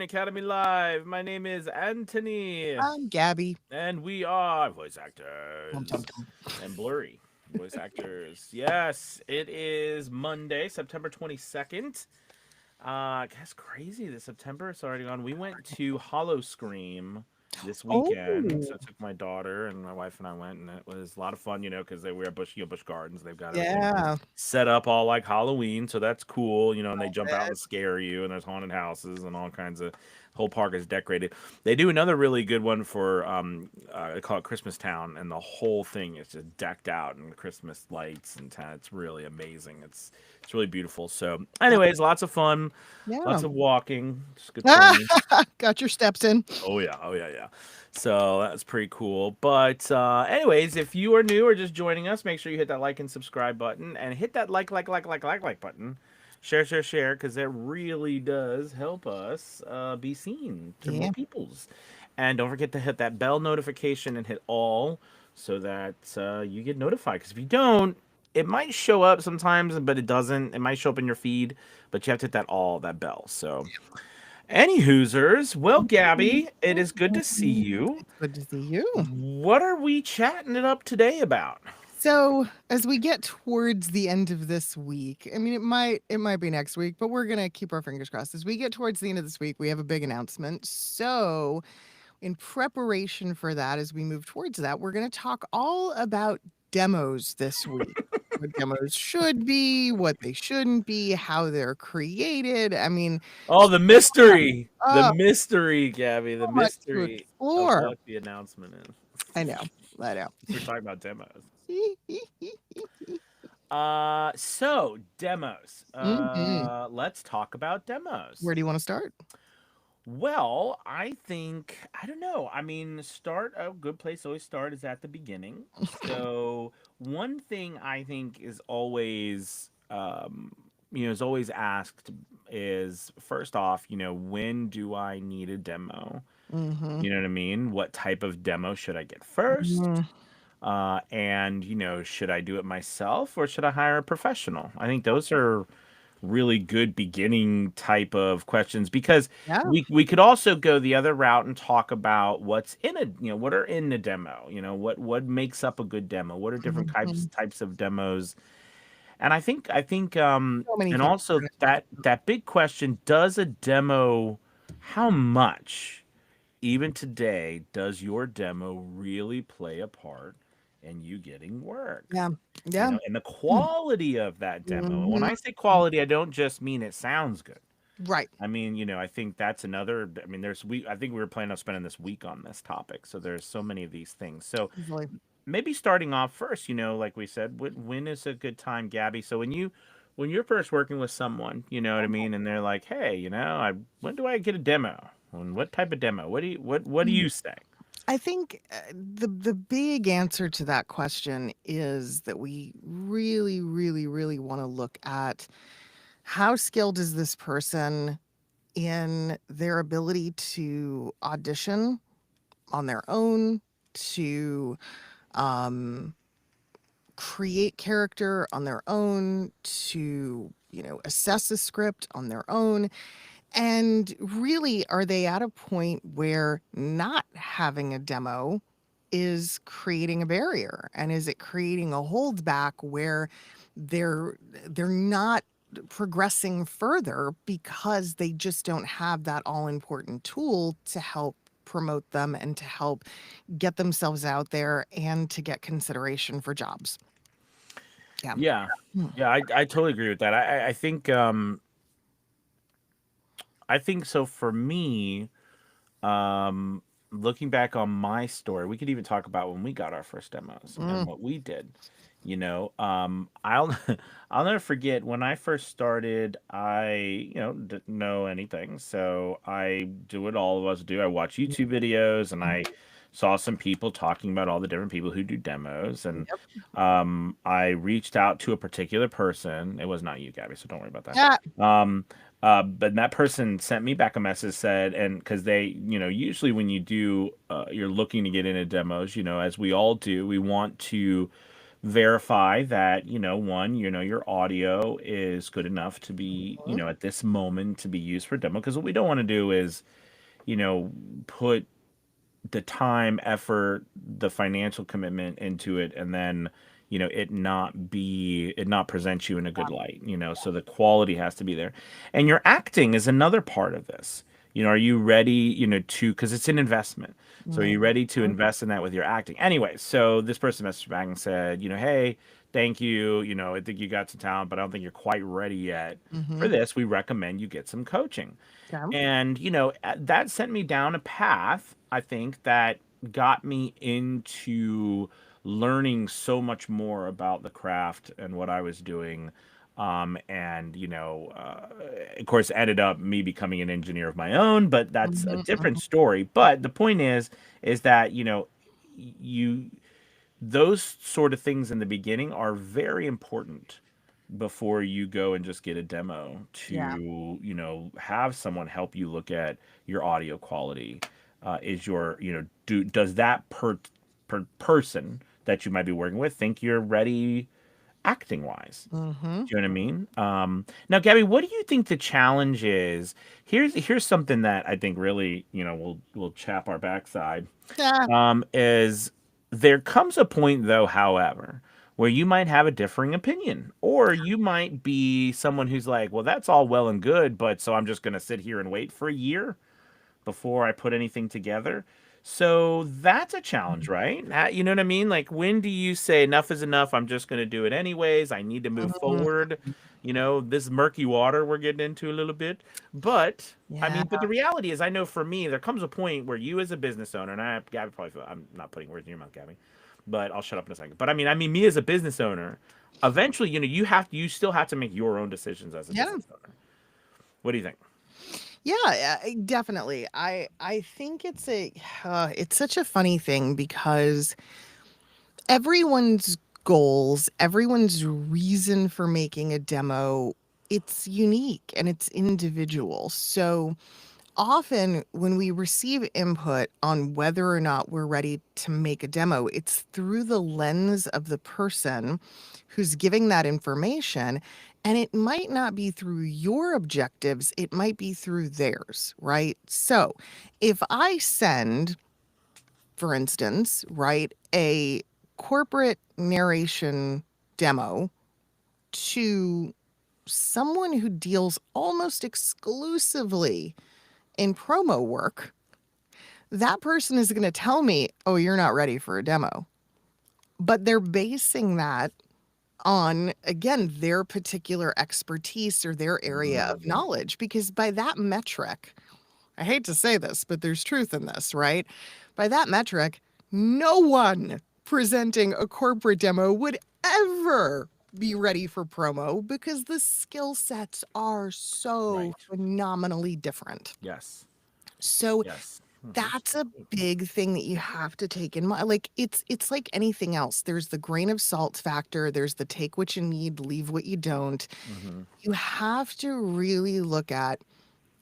Academy Live. My name is Anthony, I'm Gabby. and we are voice Tum, tum, actors tum. and blurry voice actors. Yes, it is Monday, September 22nd. That's crazy. This September it's already gone. We went to Hollow Scream this weekend. Oh, So I took my daughter and my wife and I went, and it was a lot of fun. Because they wear Busch Gardens. They've got everything yeah. set up all like Halloween, so that's cool. And they Love jump out it. and scare you, and there's haunted houses and all kinds of. Whole park is decorated. They do another really good one for they call it Christmas Town, and the whole thing is just decked out in Christmas lights and it's really amazing. It's really beautiful. So, Yeah. anyways, lots of fun, Yeah. lots of walking, just good training. Got your steps in. Oh yeah, yeah. So that's pretty cool. But anyways, if you are new or just joining us, make sure you hit that like and subscribe button and hit that like button. Share, because it really does help us be seen to more Yeah. peoples. And don't forget to hit that bell notification and hit all so that you get notified. Because if you don't, it might show up sometimes, but it doesn't. It might show up in your feed, but you have to hit that bell. So any Hoosers, well, Gabby, it is good to see you. It's good to see you. What are we chatting it up today about? So, as we get towards the end of this week, I mean, it might be next week, but we're gonna keep our fingers crossed. As we get towards the end of this week, we have a big announcement. So, in preparation for that, as we move towards that, we're gonna talk all about demos this week. What demos should be, what they shouldn't be, how they're created. I mean, Oh, the mystery. The oh, mystery, Gabby. The so much to mystery of explore. what the announcement is. I know. I know. We're talking about demos. So demos. Mhm. Let's talk about demos. Where do you want to start? Well, I think I don't know. I mean, start a good place to always start is at the beginning. So one thing I think is always is always asked is first off, when do I need a demo? Mhm. You know what I mean? What type of demo should I get first? Mhm. And should I do it myself or should I hire a professional? I think those are really good beginning type of questions because Yeah. we could also go the other route and talk about what's in a what are in the demo, what makes up a good demo, what are different types Mhm. types of demos. And I think So many and things also we're gonna that big question, does a demo, how much even today does your demo really play a part in you getting work? Yeah. Yeah. And the quality of that demo. And when Mhm. I say quality, I don't just mean it sounds good. Right. I mean, I think that's another. I mean, I think we were planning on spending this week on this topic. So there's so many of these things. So Easily. maybe starting off first, like we said, when is a good time, Gabby? So when you're first working with someone, you know what I mean, and they're like, hey, when do I get a demo? And what type of demo? What do Mm. you say? I think the big answer to that question is that we really, really, really want to look at how skilled is this person in their ability to audition on their own, to um, create character on their own, to assess a script on their own. And really, are they at a point where not having a demo is creating a barrier? And is it creating a holdback where they're they're not progressing further because they just don't have that all important tool to help promote them and to help get themselves out there and to get consideration for jobs? Yeah. Yeah, Mm. yeah, I totally agree with that. I think so for me. Um, Looking back on my story, we could even talk about when we got our first demos and Mm. what we did. I'll I'll never forget when I first started. I didn't know anything, so I do what all of us do. I watch YouTube videos, and I saw some people talking about all the different people who do demos, and Yep. I reached out to a particular person. It was not you, Gabby, so don't worry about Yeah. that. But that person sent me back a message said, and because they, usually when you're looking to get into demos, as we all do, we want to verify that, one, your audio is good enough to be, Mhm. at this moment to be used for demo. Because what we don't want to do is, you know, put the time, effort, the financial commitment into it, and then, it not present you in a good light, so the quality has to be there. And your acting is another part of this. Are you ready, to, because it's an investment. So are you ready to Mhm. invest in that with your acting? Anyway, so this person messaged back and said, hey, thank you. I think you got some talent, but I don't think you're quite ready yet for Mhm. this. We recommend you get some coaching. Okay. And, that sent me down a path, I think, that got me into learning so much more about the craft and what I was doing. And, of course, ended up me becoming an engineer of my own, but that's a Mhm. different Mhm. story. But the point is that, you, those sort of things in the beginning are very important before you go and just get a demo Yeah. to have someone help you look at your audio quality. Is your does that person that you might be working with think you're ready acting wise? Mhm. Do you know what I mean? Now, Gabby, what do you think the challenge is? Here's something that I think really will chap our backside. Yeah. Is there comes a point, though, however, where you might have a differing opinion, or you might be someone who's like, well, that's all well and good, but so I'm just going to sit here and wait for a year before I put anything together. So that's a challenge, right? You know what I mean? Like, when do you say enough is enough? I'm just going to do it anyways. I need to move Mhm. forward. This murky water we're getting into a little bit. But, I Yeah. mean, but the reality is, I know for me, there comes a point where you as a business owner, and Gabby probably, I'm not putting words in your mouth, Gabby, but I'll shut up in a second. But I mean, me as a business owner, eventually, you still have to make your own decisions as a Yeah. business owner. What do you think? Yeah, definitely. I think it's such a funny thing because everyone's goals, everyone's reason for making a demo, it's unique and it's individual. So often when we receive input on whether or not we're ready to make a demo, it's through the lens of the person who's giving that information. And it might not be through your objectives, it might be through theirs, right? So if I send, for instance, right, a corporate narration demo to someone who deals almost exclusively in promo work, that person is going to tell me, oh, you're not ready for a demo. But they're basing that on, again, their particular expertise or their area of Mm, knowledge. Because by that metric, I hate to say this, but there's truth in this, right? By that metric, no one presenting a corporate demo would ever be ready for promo because the skill sets are so right. phenomenally different. Yes. So Yes. that's a big thing that you have to take in mind. Like it's like anything else. There's the grain of salt factor, there's the take what you need, leave what you don't. Mm-hmm. You have to really look at,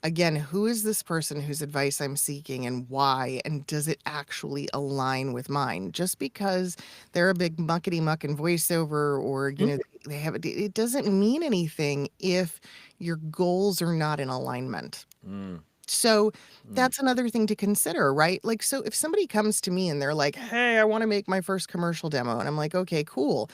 again, who is this person whose advice I'm seeking and why, and does it actually align with mine? Just because they're a big muckety muck and voiceover, or they have it doesn't mean anything if your goals are not in alignment. Mm, So mm, that's another thing to consider, right? Like, so if somebody comes to me and they're like, hey, I want to make my first commercial demo, and I'm like, okay, cool.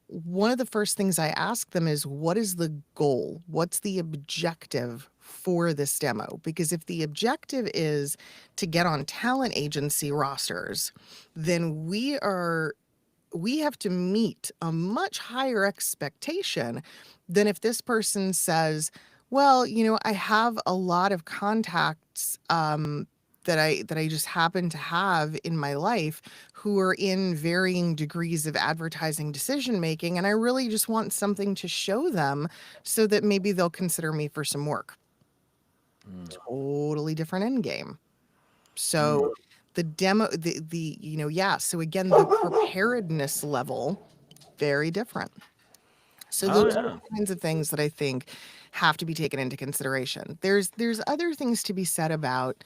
One of the first things I ask them is, what is the goal? What's the objective for this demo? Because if the objective is to get on talent agency rosters, then we have to meet a much higher expectation than if this person says, well, I have a lot of contacts that I just happen to have in my life who are in varying degrees of advertising decision making, and I really just want something to show them so that maybe they'll consider me for some work. mm, Totally different end game. mm. So the demo, yeah. So again, the preparedness level, very different. So those Oh are yeah. the kinds of things that I think have to be taken into consideration. There's other things to be said about,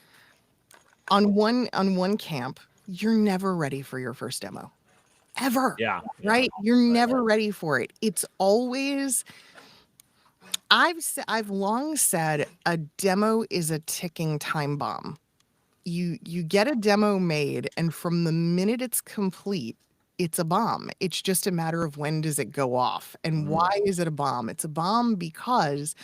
on one camp, you're never ready for your first demo, ever, Yeah, yeah. right? You're Right. never ready for it. It's always I've long said a demo is a ticking time bomb. You get a demo made, and from the minute it's complete, it's a bomb. It's just a matter of when does it go off. And Mm, why is it a bomb? It's a bomb because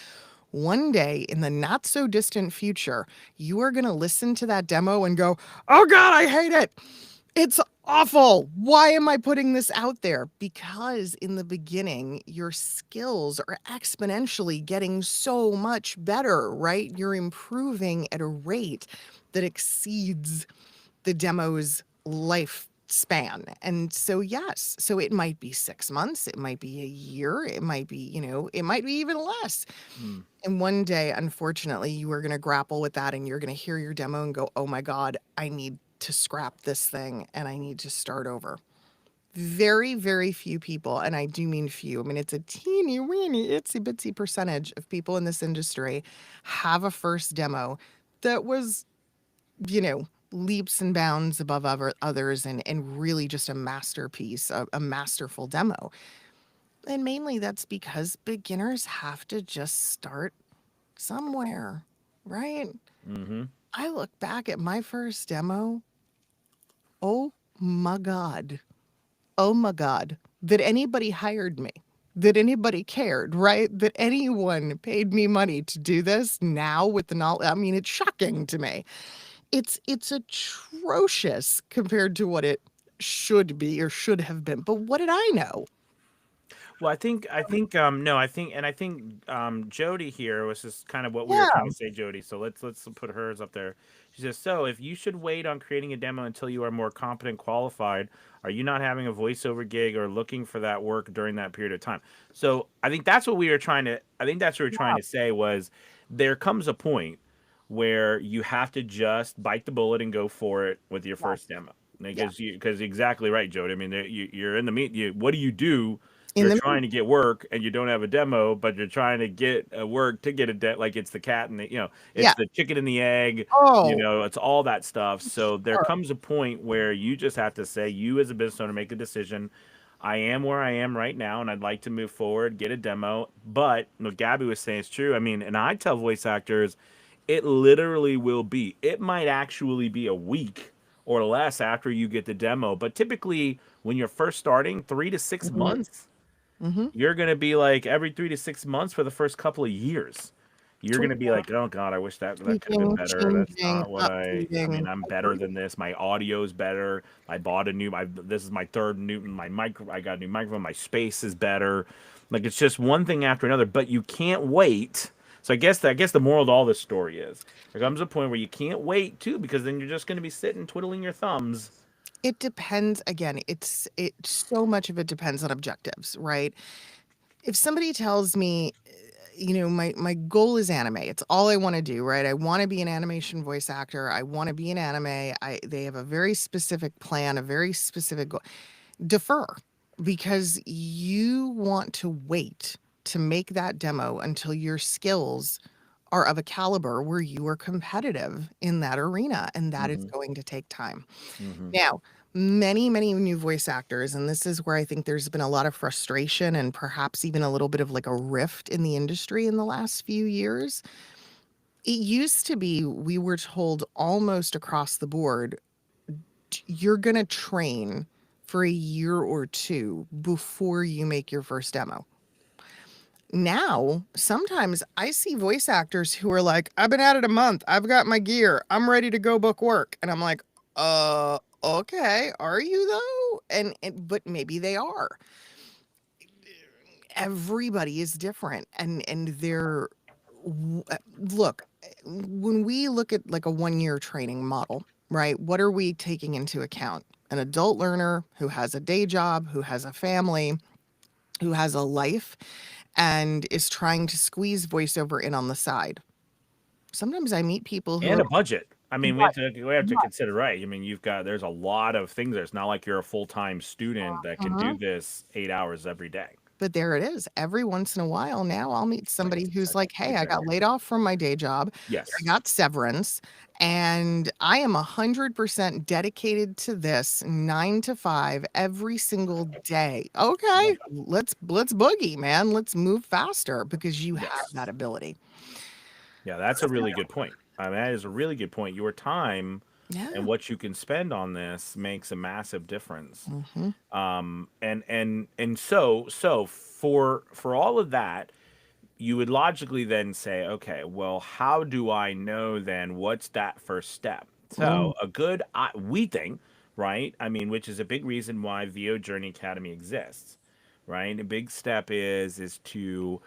one day in the not so distant future, you are going to listen to that demo and go, "Oh God, I hate it. It's awful. Why am I putting this out there?" Because in the beginning, your skills are exponentially getting so much better, right? You're improving at a rate that exceeds the demo's lifespan. And so, yes, so it might be 6 months, it might be a year, it might be, it might be even less. mm. And one day, unfortunately, you are going to grapple with that and you're going to hear your demo and go, "Oh my God, I need to scrap this thing and I need to start over." Very, very few people, and I do mean few, I mean, it's a teeny weeny, itsy bitsy percentage of people in this industry have a first demo that was, leaps and bounds above others and really just a masterpiece, a masterful demo. And mainly that's because beginners have to just start somewhere, right? Mhm. I look back at my first demo. Oh my God. Oh my God. That anybody hired me, that anybody cared, right? That anyone paid me money to do this now with the knowledge. I mean, it's shocking to me. It's atrocious compared to what it should be or should have been. But what did I know? Well, no, I think Jody here was just kind of what we were trying Yeah. to say, Jody. So let's put hers up there. She says, "So if you should wait on creating a demo until you are more competent, qualified, are you not having a voiceover gig or looking for that work during that period of time?" So I think that's what we were trying to. I think that's what we were trying to say was there comes a point where you have to just bite the bullet and go for it with your Yeah. first demo Yeah. because exactly right, Jody. I mean, you're in the meet. What do you do? In You're the trying to get work and you don't have a demo, but you're trying to get a work to get like it's the cat and Yeah. it's the chicken and the egg, Oh, it's all that stuff. So there sure. comes a point where you just have to say, you as a business owner, make a decision. I am where I am right now, and I'd like to move forward, get a demo. But what Gabby was saying is true. I mean, and I tell voice actors, it literally will be. It might actually be a week or less after you get the demo. But typically, when you're first starting, 3 to 6 Mhm. months, Mhm. you're going to be like every 3 to 6 months for the first couple of years. You're going to be Tweaking, like, oh God, I wish that could have been tweaking, better. That's changing, not what I updating. mean, I'm better than this. My audio's better. I bought a new, this is my third Newton, I got a new microphone. My space is better. Like it's just one thing after another, but you can't wait. So I guess the moral to all this story is there comes a point where you can't wait too, because then you're just going to be sitting twiddling your thumbs. It depends. Again, so much of it depends on objectives, right? If somebody tells me, my goal is anime. It's all I want to do, right? I want to be an animation voice actor. I want to be an anime. They have a very specific plan, a very specific goal. Defer, because you want to wait to make that demo until your skills are of a caliber where you are competitive in that arena, and that is Hmm. going to take time. Hmm. Now, many, many new voice actors, and this is where I think there's been a lot of frustration and perhaps even a little bit of like a rift in the industry in the last few years. It used to be we were told almost across the board, you're going to train for a year or two before you make your first demo. Now, sometimes I see voice actors who are like, "I've been at it a month. I've got my gear. I'm ready to go book work." And I'm like, okay, are you though?" But maybe they are. Everybody is different, and look, when we look at like a 1 year training model, right? What are we taking into account? An adult learner who has a day job, who has a family, who has a life, and is trying to squeeze voiceover in on the side. Sometimes I meet people who And are a budget. I mean, right, we have to right. consider, right. I mean, there's a lot of things there. It's not like you're a full time student that can Uh-huh. do this 8 hours every day. But there it is. Every once in a while now, I'll meet somebody who's like, "Hey, I got Exactly. laid off from my day job. I Yes. got severance, and I am 100% dedicated to this 9 to 5 every single day." Yep. Okay, let's boogie, man. Let's move faster because you have Yes. that ability. Yeah, that's a really good point. I mean, that is a really good point. Your time and Yeah. what you can spend on this makes a massive difference. Mhm. And so for all of that, you would logically then say, okay, well, how do I know then what's that first step? Mm. So a good we think, right? I mean, which is a big reason why VO Journey Academy exists, right? A big step is to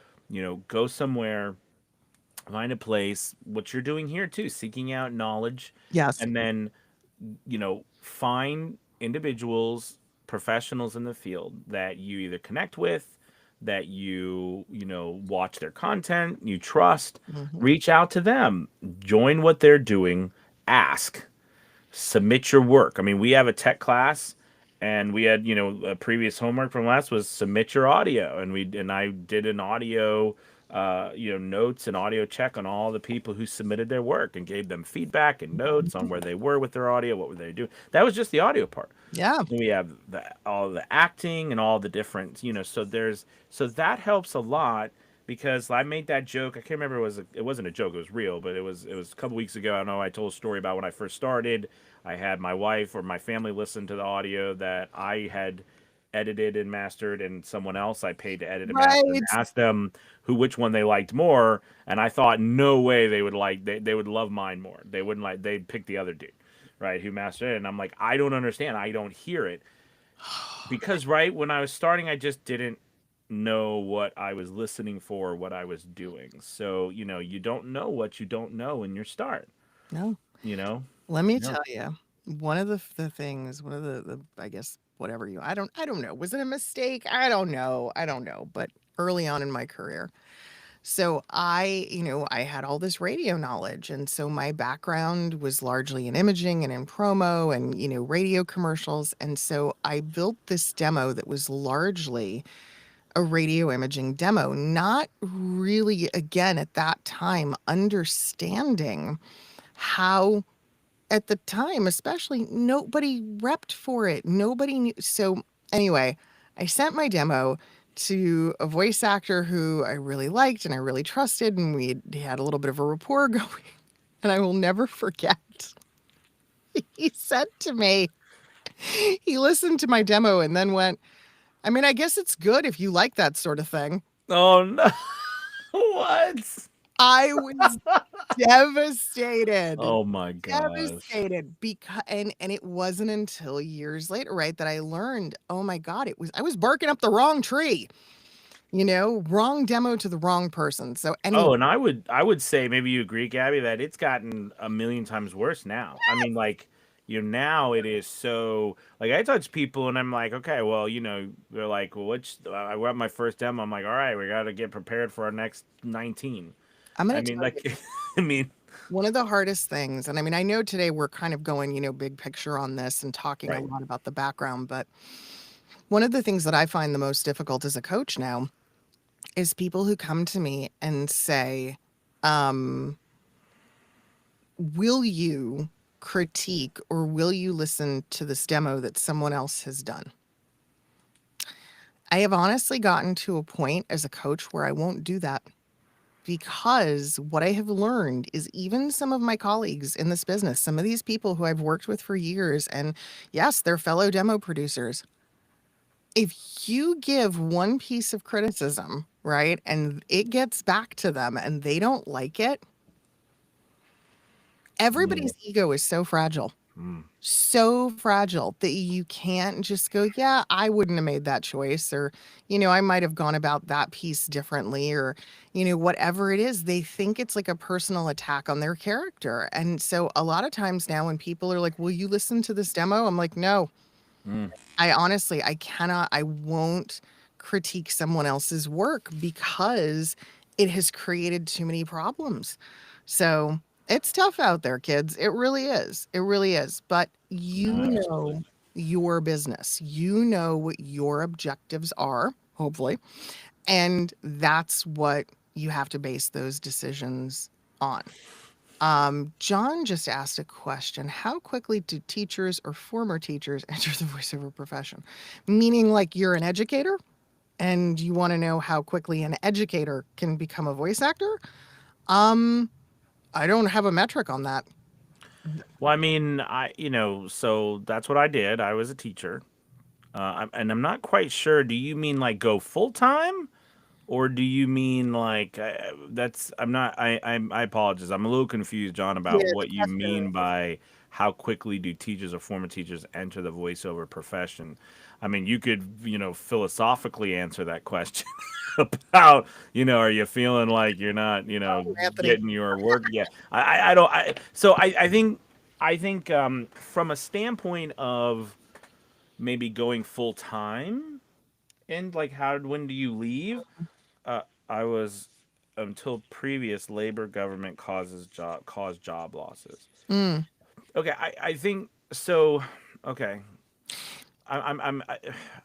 go somewhere, find a place, what you're doing here too, seeking out knowledge, Yes. and then find individuals, professionals in the field that you either connect with, that you watch their content, you trust, Mhm. reach out to them, join what they're doing, ask, submit your work. I mean, we have a tech class, and we had a previous homework from last was submit your audio, and I did an audio notes and audio check on all the people who submitted their work and gave them feedback and notes on where they were with their audio, what were they doing. That was just the audio part. Yeah. Then we have all the acting and all the different, so that helps a lot, because I made that joke. I can't remember, it wasn't a joke, it was real, but it was a couple weeks ago. I know I told a story about when I first started. I had my wife or my family listen to the audio that I had edited and mastered, and someone else I paid to edit and master, and Right. asked them which one they liked more. And I thought no way they would love mine more. They wouldn't they'd pick the other dude, right, who mastered it. And I'm like, I don't understand. I don't hear it. Because right when I was starting, I just didn't know what I was listening for, what I was doing. So, you don't know what you don't know when you start, No. you know? Let me No. tell you, one of the things, one of the I guess whatever you I don't know. Was it a mistake? I don't know. I don't know. But early on in my career. So I had all this radio knowledge. And so my background was largely in imaging and in promo and, radio commercials. And so I built this demo that was largely a radio imaging demo, not really, again, at that time, understanding how at the time, especially, nobody repped for it. Nobody knew. So anyway, I sent my demo to a voice actor who I really liked and I really trusted, and we had a little bit of a rapport going. And I will never forget. He said to me, he listened to my demo and then went, "I mean, I guess it's good if you like that sort of thing." Oh no. What? I was devastated. Oh my gosh. Devastated because and it wasn't until years later, right, that I learned, oh my god, I was barking up the wrong tree, wrong demo to the wrong person. So anyway, Oh, and I would say, maybe you agree, Gabby, that it's gotten a million times worse now. I mean, like, now it is so, like, I touch people and I'm like, okay, well, they're like, well, I got my first demo. I'm like, all right, we got to get prepared for our next 19. I'm I gonna mean, tell you, like, I mean, one of the hardest things, and I mean, I know today we're kind of going, big picture on this and talking a right. lot about the background, but one of the things that I find the most difficult as a coach now is people who come to me and say, um will you critique or will you listen to this demo that someone else has done? I have honestly gotten to a point as a coach where I won't do that because what I have learned is even some of my colleagues in this business, some of these people who I've worked with for years, and yes, they're fellow demo producers. If you give one piece of criticism, right, and it gets back to them and they don't like it, Mm, everybody's ego is so fragile. mm. So fragile that you can't just go, "Yeah, I wouldn't have made that choice," or, "I might have gone about that piece differently," or, whatever it is, they think it's like a personal attack on their character. And so a lot of times now when people are like, "Will you listen to this demo?" I'm like, "No, Mm. I honestly, I won't critique someone else's work because it has created too many problems." So it's tough out there, kids. It really is. It really is. But No, absolutely. your business, you know what your objectives are. hopefully. And that's what you have to base those decisions on. John just asked a question. How quickly do teachers or former teachers enter the voiceover profession? Meaning, like, you're an educator and you want to know how quickly an educator can become a voice actor? Um, I don't have a metric on that. Well, I mean, so that's what I did. I was a teacher, and I'm not quite sure. Do you mean like go full time, or do you mean like that's? I'm not. I apologize. I'm a little confused, John, Yeah, about the what you question. mean by how quickly do teachers or former teachers enter the voiceover profession. I mean, you could, philosophically answer that question about, are you feeling like you're not, Oh, Anthony. getting your work? Yeah, I don't. I think from a standpoint of maybe going full time and like when do you leave? Uh, I was until previous labor government caused job losses. Mm. Okay, I think so. Okay, I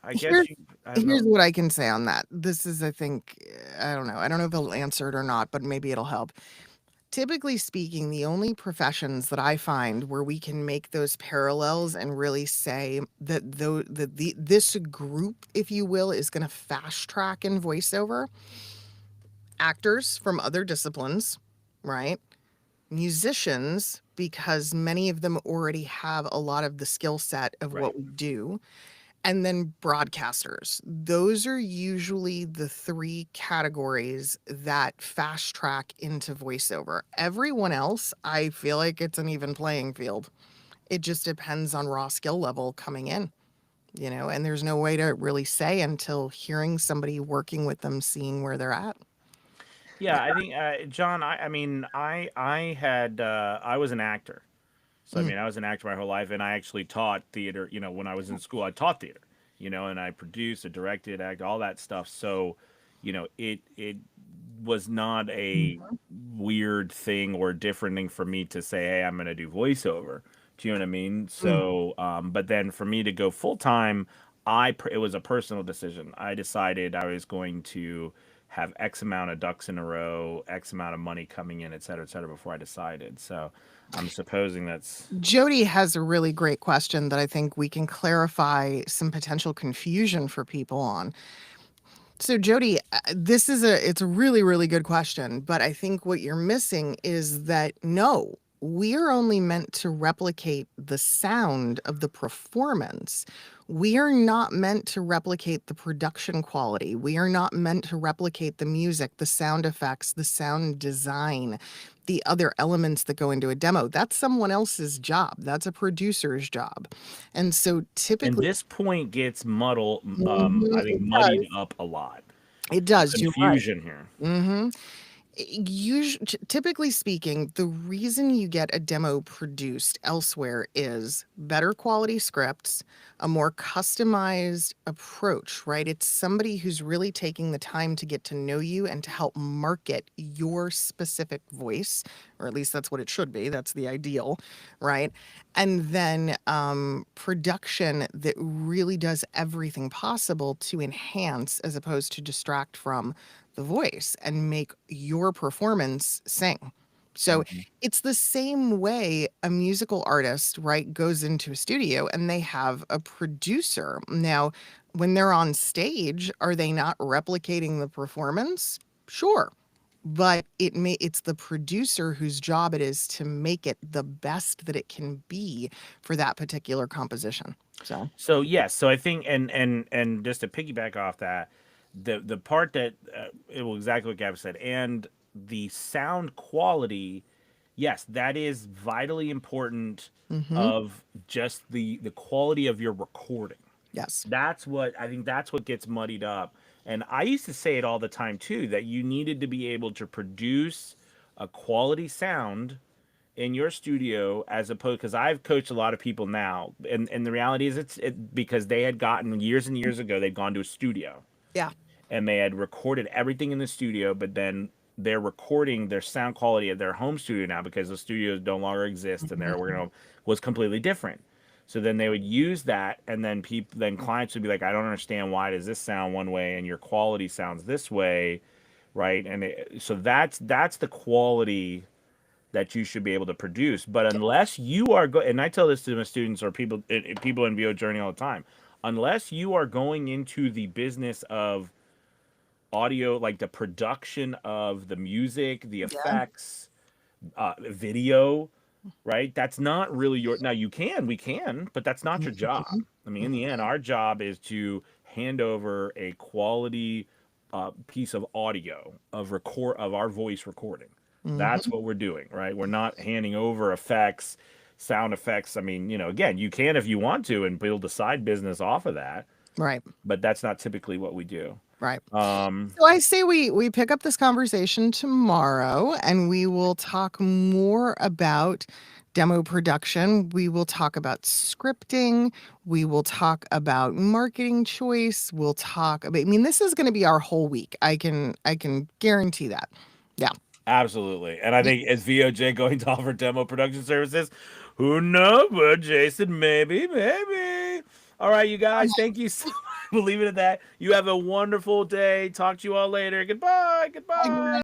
I guess Here's you. I don't here's know. what I can say on that. This is, I think, I don't know. I don't know if he'll answer it or not, but maybe it'll help. Typically speaking, the only professions that I find where we can make those parallels and really say that this group, if you will, is going to fast track in voiceover, actors from other disciplines, right? Musicians, because many of them already have a lot of the skill set of Right. what we do, and then broadcasters. Those are usually the three categories that fast track into voiceover. Everyone else, I feel like it's an even playing field. It just depends on raw skill level coming in, and there's no way to really say until hearing somebody working with them, seeing where they're at. Yeah, I think John. I mean, I was an actor. So I Mm, mean, I was an actor my whole life, and I actually taught theater. When I was in school, I taught theater. And I produced, I directed, acted, all that stuff. So, it was not a mhm, weird thing or different thing for me to say, "Hey, I'm going to do voiceover." Do you know what I mean? mm. So, but then for me to go full time, it was a personal decision. I decided I was going to have X amount of ducks in a row, X amount of money coming in, et cetera, before I decided. So, I'm supposing that's Jody has a really great question that I think we can clarify some potential confusion for people on. So Jody, it's a really, really good question, but I think what you're missing is that no, we're only meant to replicate the sound of the performance. We are not meant to replicate the production quality. We are not meant to replicate the music, the sound effects, the sound design, the other elements that go into a demo. That's someone else's job. That's a producer's job. And so and typically, this point gets muddled, mhm, I think it muddied does. up a lot. It Some does. You're right. confusion here. Mhm. Typically speaking, the reason you get a demo produced elsewhere is better quality scripts, a more customized approach, right? It's somebody who's really taking the time to get to know you and to help market your specific voice, or at least that's what it should be. That's the ideal, right? And then production that really does everything possible to enhance as opposed to distract from the voice and make your performance sing. So Mhm. it's the same way a musical artist, right, goes into a studio and they have a producer. Now, when they're on stage, are they not replicating the performance? Sure. But it's the producer whose job it is to make it the best that it can be for that particular composition. So, So yes, so I think, and just to piggyback off that, the part that it will exactly what Gab said, and the sound quality, yes, that is vitally important mhm, of just the quality of your recording. yes. That's what gets muddied up. And I used to say it all the time too, that you needed to be able to produce a quality sound in your studio as opposed, because I've coached a lot of people now, and the reality is because they had gotten years and years ago, they'd gone to a studio Yeah. and they had recorded everything in the studio, but then they're recording their sound quality at their home studio now because the studios no longer exist and Mhm. they're, was completely different. So then they would use that, and then clients would be like, I don't understand, why does this sound one way and your quality sounds this way, right? So that's the quality that you should be able to produce. But unless you are and I tell this to my students or people in VO Journey all the time, unless you are going into the business of audio, like the production of the music, the Yeah. effects, video, right? That's not really your. Now we can, but that's not your job. Mhm. I mean, in the Mhm. end, our job is to hand over a quality piece of audio of our voice recording. That's Mhm. what we're doing, right? We're not handing over effects, sound effects. I mean, again, you can if you want to and build a side business off of that, Right. but that's not typically what we do. Right. Um, So I say we pick up this conversation tomorrow and we will talk more about demo production. We will talk about scripting. We will talk about marketing choice. We'll talk about, I mean, this is going to be our whole week. I can guarantee that. Yeah. Absolutely. And I think is VOJ going to offer demo production services? Who knows? But Jason, maybe, maybe. All right, you guys, thank you so much. We'll leave it at that. You have a wonderful day. Talk to you all later. Goodbye. Yeah. Goodbye.